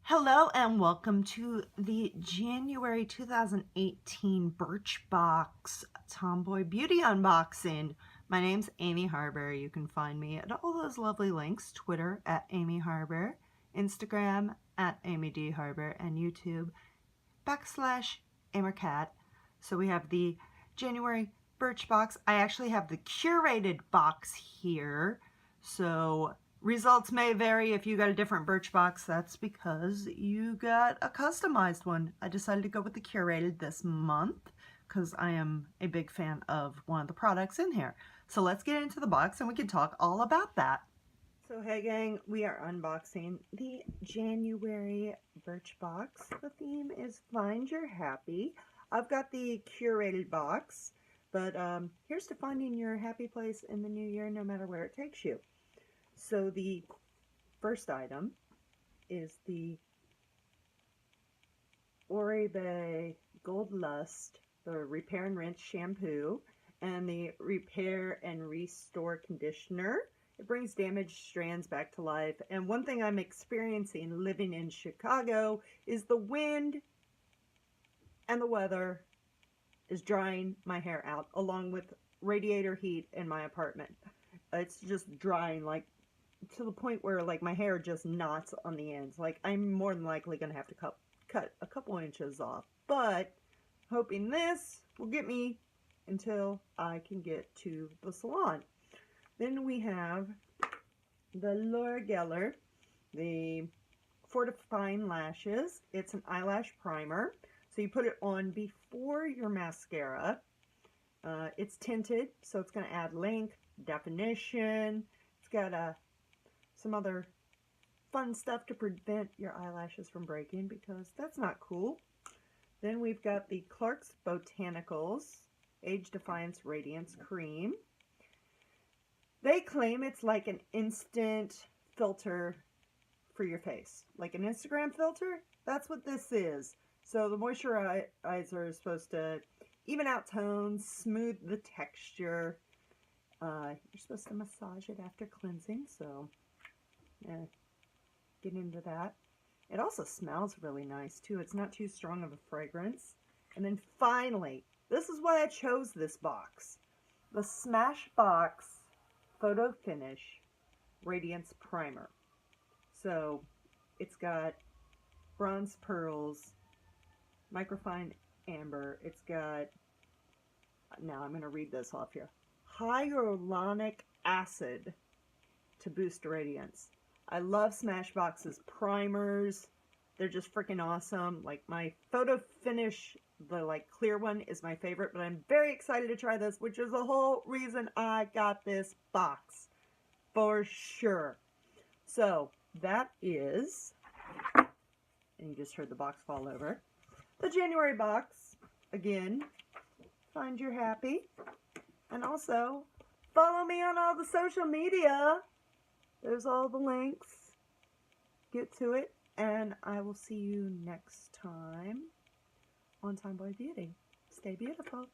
Hello and welcome to the January 2018 Birchbox Tomboy Beauty Unboxing. My name's Amy Harber. You can find me at all those lovely links, Twitter at Amy Harber, Instagram at Amy D. Harber, and YouTube /AmerCat. So we have the January Birchbox. I actually have the curated box here. So results may vary if you got a different Birchbox. That's because you got a customized one. I decided to go with the curated this month because I am a big fan of one of the products in here. So let's get into the box and we can talk all about that. So hey gang, we are unboxing the January Birchbox. The theme is Find Your Happy. I've got the curated box, but here's to finding your happy place in the new year no matter where it takes you. So the first item is the Oribe Gold Lust, the Repair and Rinse Shampoo, and the Repair and Restore Conditioner. It brings damaged strands back to life. And one thing I'm experiencing living in Chicago is the wind and the weather is drying my hair out, along with radiator heat in my apartment. It's just drying, like, to the point where, like, my hair just knots on the ends. Like, I'm more than likely going to have to cut a couple inches off. But hoping this will get me until I can get to the salon. Then we have the Laura Geller, the Fortifying Lashes. It's an eyelash primer. So you put it on before your mascara. It's tinted, so it's going to add length, definition. It's got some other fun stuff to prevent your eyelashes from breaking because that's not cool. Then we've got the Clark's Botanicals Age Defiance Radiance Cream. They claim it's like an instant filter for your face. Like an Instagram filter? That's what this is. So the moisturizer is supposed to even out tones, smooth the texture. You're supposed to massage it after cleansing, so get into that. It also smells really nice too. It's not too strong of a fragrance. And then finally, this is why I chose this box. The Smashbox Photo Finish Radiance Primer. So it's got bronze pearls, microfine amber. It's got, now I'm going to read this off here, hyaluronic acid to boost radiance. I love Smashbox's primers. They're just freaking awesome. Like my Photo Finish, the like clear one, is my favorite, but I'm very excited to try this, which is the whole reason I got this box for sure. So that is, and you just heard the box fall over, the January box. Again, find your happy, and also follow me on all the social media. There's all the links. Get to it, and I will see you next time on Tomboy Beauty. Stay beautiful.